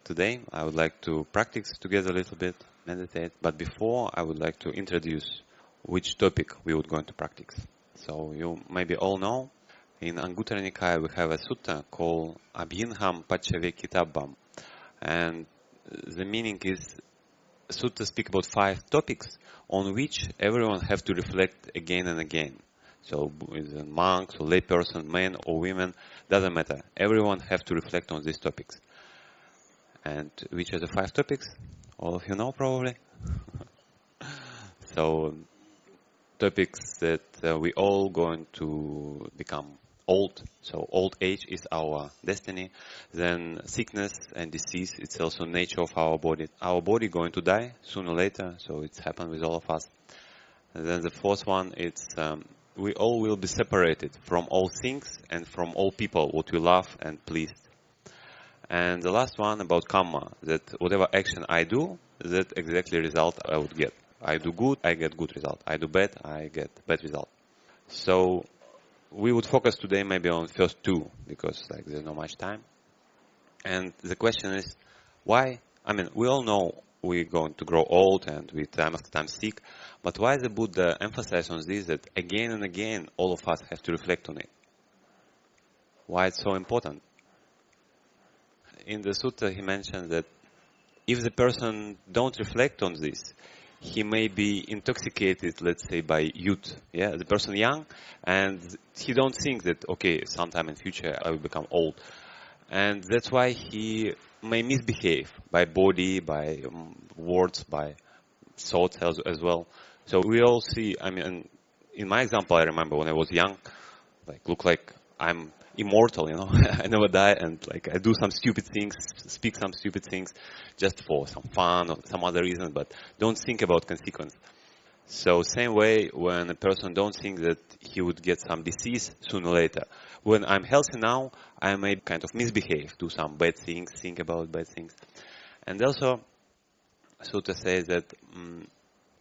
today I would like to practice together a little bit, meditate. But before, I would like to introduce which topic we would going to practice. So you maybe all know, in Anguttara Nikaya we have a sutta called abhiṇhapaccavekkhitabbaṭhānasutta. And the meaning is, sutta speak about 5 topics on which everyone have to reflect again and again. So whether monks or layperson, men or women, doesn't matter. Everyone have to reflect on these topics. And which are the 5 topics? All of you know probably. So topics that we all going to become old. So old age is our destiny. Then sickness and disease, it's also nature of our body. Our body going to die sooner or later, so it's happened with all of us. And then the 4th one, it's we all will be separated from all things and from all people what we love and please. And the last one about karma, that whatever action I do, that exactly result I would get. I do good, I get good result. I do bad, I get bad result. So we would focus today maybe on first 2 because there's not much time. And the question is, why? I mean, we all know we're going to grow old and we time after time sick, but why the Buddha emphasized on this, that again and again all of us have to reflect on it? Why it's so important? In the sutta he mentioned that if the person don't reflect on this, he may be intoxicated, let's say, by youth. Yeah, the person young, and he don't think that, okay, sometime in future I will become old. And that's why he may misbehave by body, by words, by thoughts as well. So we all see, I mean, in my example, I remember when I was young, look like I'm immortal, I never die, and I do some stupid things, speak some stupid things just for some fun or some other reason, but don't think about consequence. So same way, when a person don't think that he would get some disease sooner or later. When I'm healthy now, I may kind of misbehave, do some bad things, think about bad things. And also, Sutta says that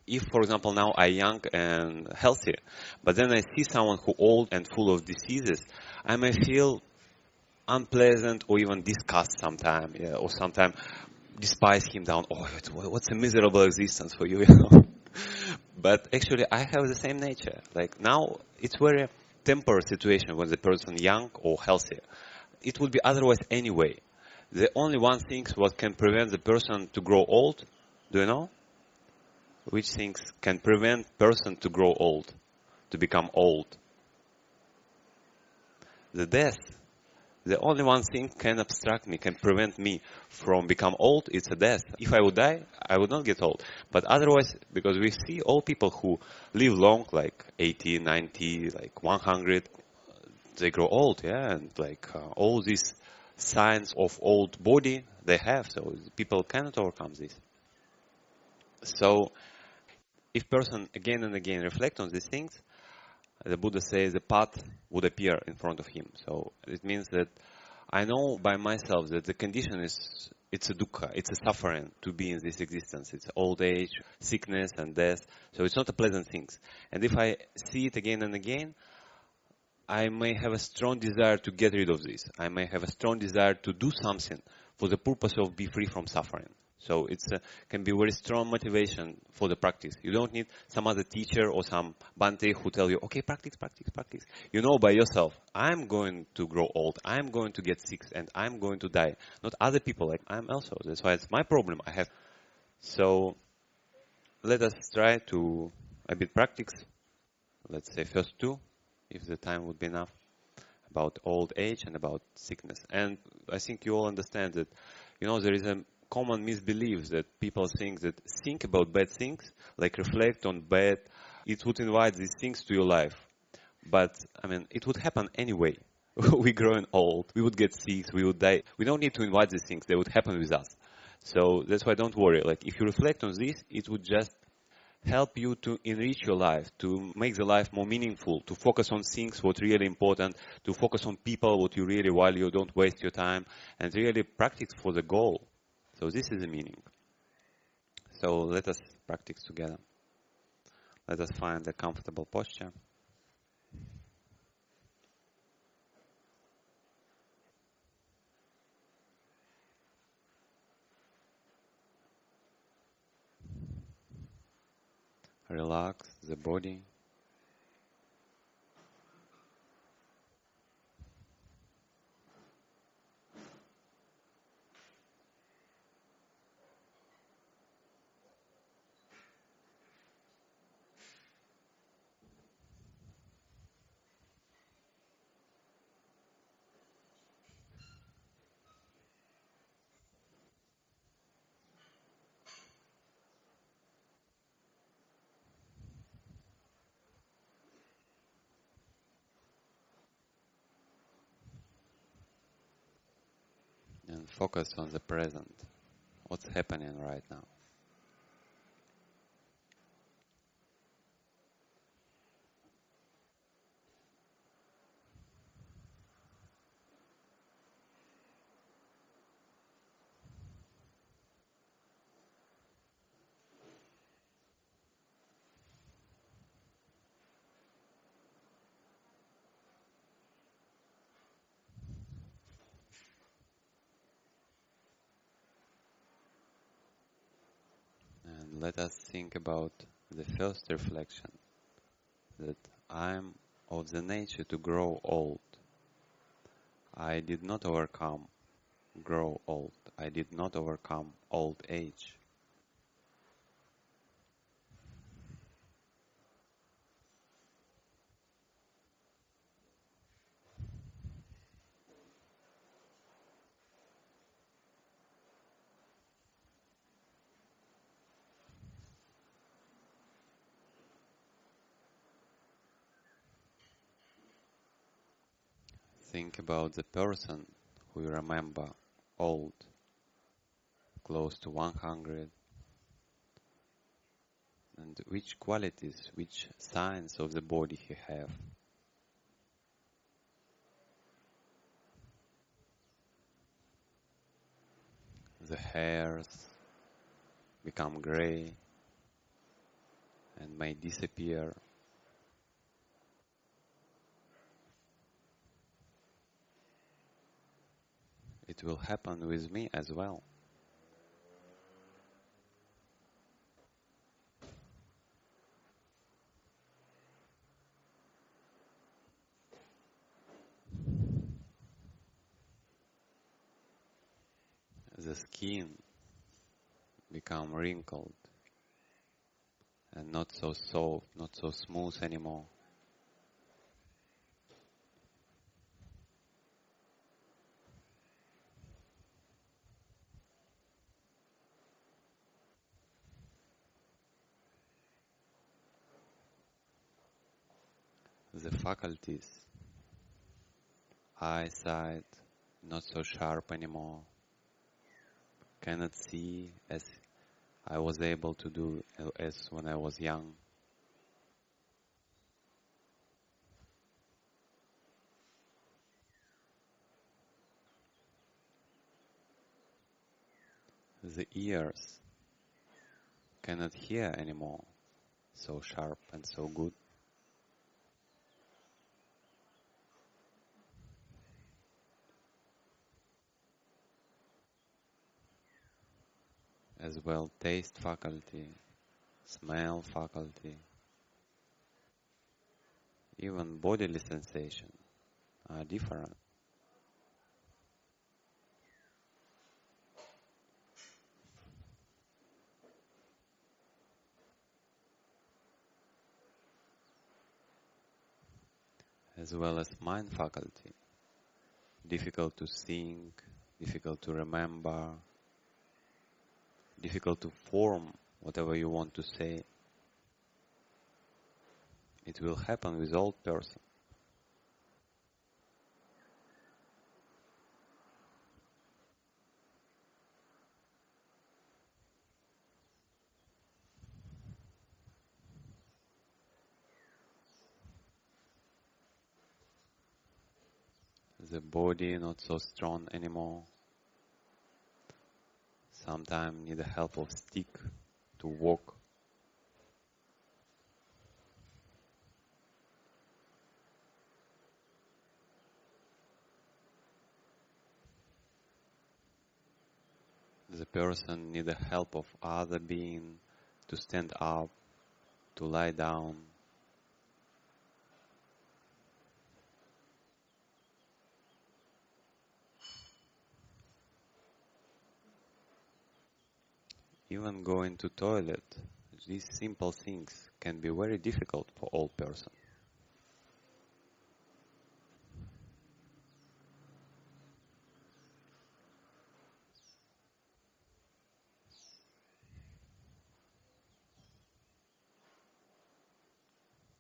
if, for example, now I'm young and healthy, but then I see someone who old and full of diseases, I may feel unpleasant or even disgust sometime, or sometimes despise him down. Oh, what's a miserable existence for you, But actually, I have the same nature. Now, it's very temporary situation when the person young or healthy. It would be otherwise anyway. The only one thing what can prevent the person to grow old, do you know? Which things can prevent person to grow old, to become old? The death. The only one thing can obstruct me, can prevent me from become old, it's a death. If I would die, I would not get old. But otherwise, because we see all people who live long, 80, 90, 100, they grow old, and all these signs of old body they have, so people cannot overcome this. So, if person again and again reflect on these things, the Buddha says the path would appear in front of him. So it means that I know by myself that the condition it's a dukkha, it's a suffering to be in this existence. It's old age, sickness and death. So it's not a pleasant thing. And if I see it again and again, I may have a strong desire to get rid of this. I may have a strong desire to do something for the purpose of be free from suffering. So it can be very strong motivation for the practice. You don't need some other teacher or some Bhante who tell you, okay, practice. You know by yourself, I'm going to grow old, I'm going to get sick, and I'm going to die. Not other people, I'm also. That's why it's my problem I have. So let us try to a bit practice. Let's say first 2, if the time would be enough, about old age and about sickness. And I think you all understand that, there is a common misbelief that people think about bad things, reflect on bad, it would invite these things to your life. But, it would happen anyway. We're growing old, we would get sick, we would die. We don't need to invite these things, they would happen with us. So that's why don't worry. If you reflect on this, it would just help you to enrich your life, to make the life more meaningful, to focus on things what really important, to focus on people what you really value, don't waste your time, and really practice for the goal. So this is the meaning. So let us practice together. Let us find a comfortable posture. Relax the body. And focus on the present. What's happening right now? And let us think about the first reflection, that I'm of the nature to grow old. I did not overcome grow old. I did not overcome old age. Think about the person who you remember old, close to 100, and which qualities, which signs of the body he have. The hairs become gray and may disappear. It will happen with me as well. The skin become wrinkled and not so soft, not so smooth anymore. The faculties, eyesight, not so sharp anymore, cannot see as I was able to do as when I was young. The ears cannot hear anymore so sharp and so good. As well, taste faculty, smell faculty, even bodily sensation are different. As well as mind faculty, difficult to think, difficult to remember, difficult to form whatever you want to say. It will happen with old person. The body not so strong anymore. Sometimes need the help of stick to walk. The person need the help of other being to stand up, to lie down. Even going to toilet, these simple things can be very difficult for old person.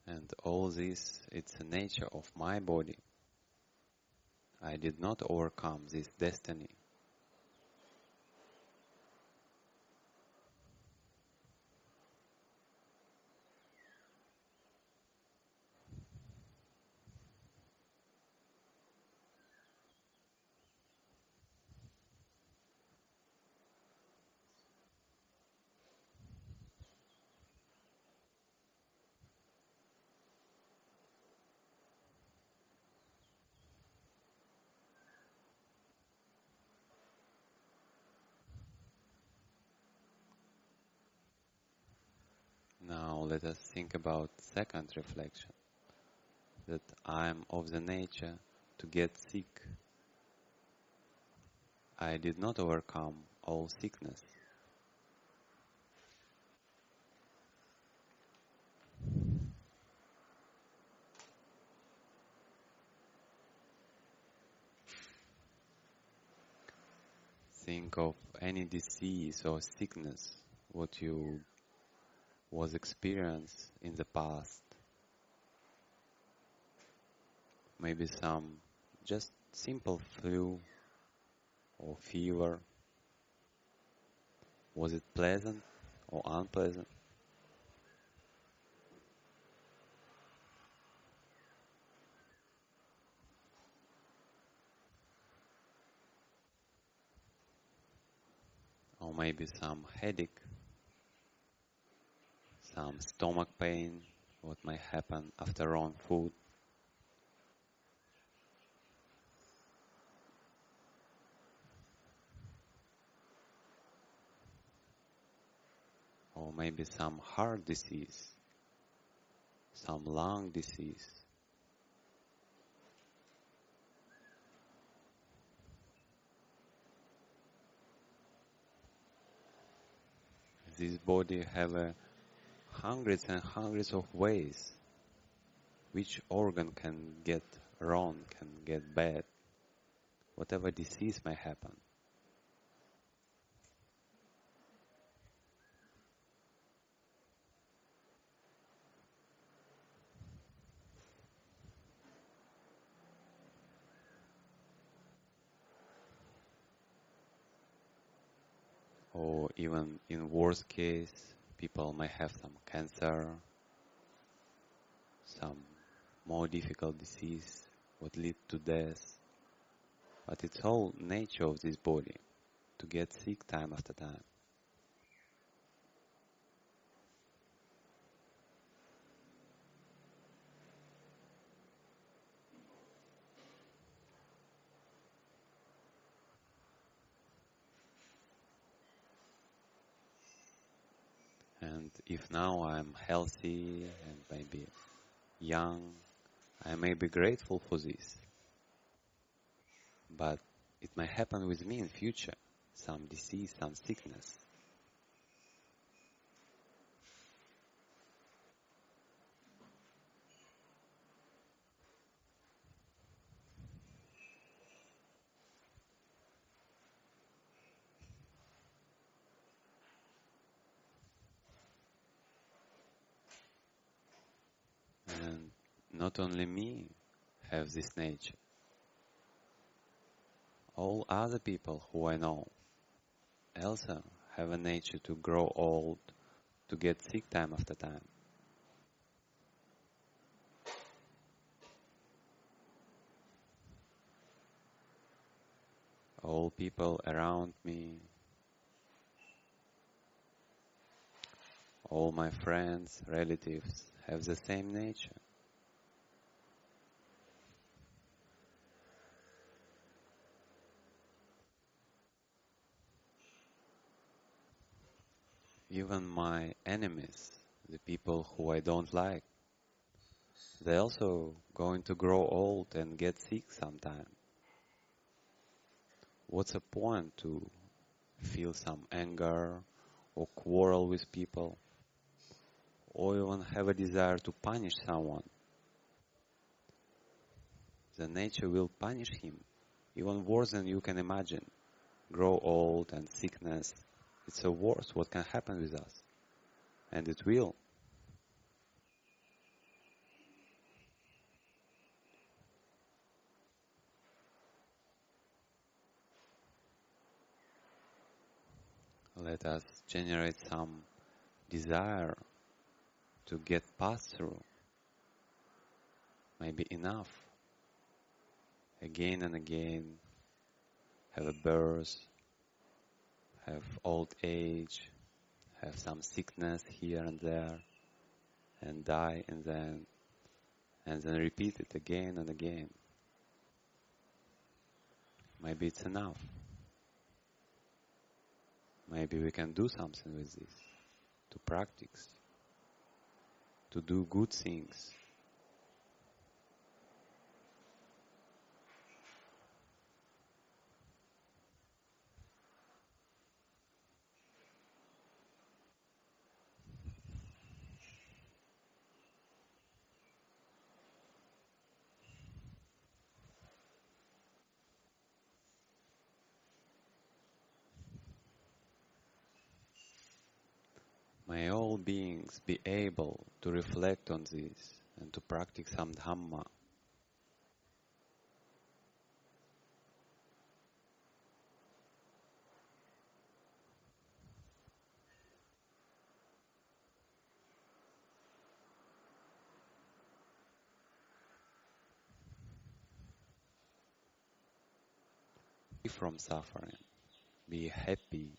And all this, it's the nature of my body. I did not overcome this destiny. Now let us think about second reflection, that I am of the nature to get sick. I did not overcome all sickness. Think of any disease or sickness, what you was experienced in the past. Maybe some just simple flu or fever. Was it pleasant or unpleasant? Or maybe some headache, some stomach pain, what might happen after wrong food. Or maybe some heart disease, some lung disease. This body have hundreds and hundreds of ways which organ can get wrong, can get bad, whatever disease may happen. Or even in worst case, people may have some cancer, some more difficult disease, what lead to death. But it's all nature of this body to get sick time after time. And if now I'm healthy and maybe young, I may be grateful for this. But it may happen with me in future, some disease, some sickness. And not only me have this nature. All other people who I know also have a nature to grow old, to get sick time after time. All people around me, all my friends, relatives have the same nature. Even my enemies, the people who I don't like, they're also going to grow old and get sick sometime. What's the point to feel some anger or quarrel with people or even have a desire to punish someone? The nature will punish him even worse than you can imagine. Grow old and sickness, it's the worst what can happen with us. And it will. Let us generate some desire to get past through. Maybe enough. Again and again, have a birth, have old age, have some sickness here and there, and die and then repeat it again and again. Maybe it's enough. Maybe we can do something with this, to practice, to do good things. May all beings be able to reflect on this and to practice some Dhamma. Free from suffering, be happy.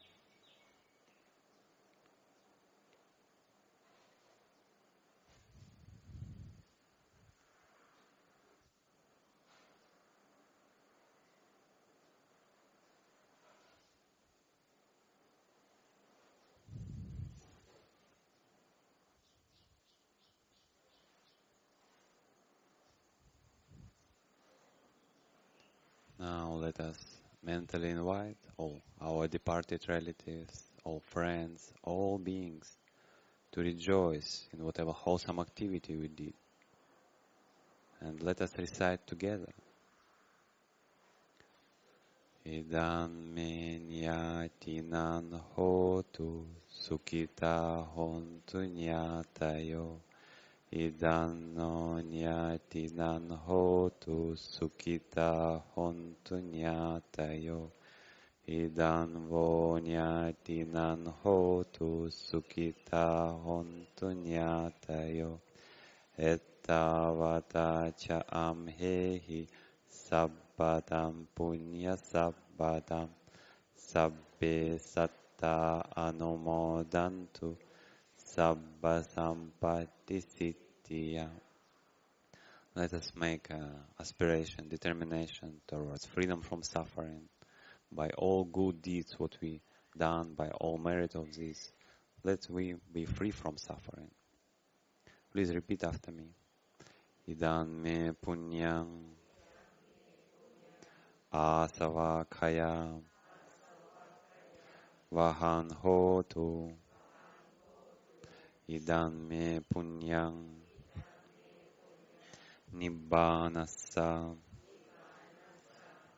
Now let us mentally invite all our departed relatives, all friends, all beings to rejoice in whatever wholesome activity we did. And let us recite together. Idan me nyatinan hotu sukita hontu nyatayo. Idan no nyatinan hotu sukita hontu nyatayo. Idan vo nyatinan hotu sukita hontu nyatayo. Ettavata cha amhehi sabbadam punya sabbadam sabbe satta anumodantu sabba sampatti siddhya. Let us make aspiration, determination towards freedom from suffering by all good deeds what we done, by all merit of this. Let we be free from suffering. Please repeat after me. Idan me punyam asavakaya vahan hotu. Idan me punyam nibbanassa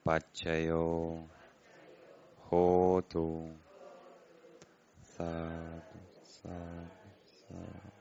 paccayo hotu. Sadhu, sadhu, sadhu.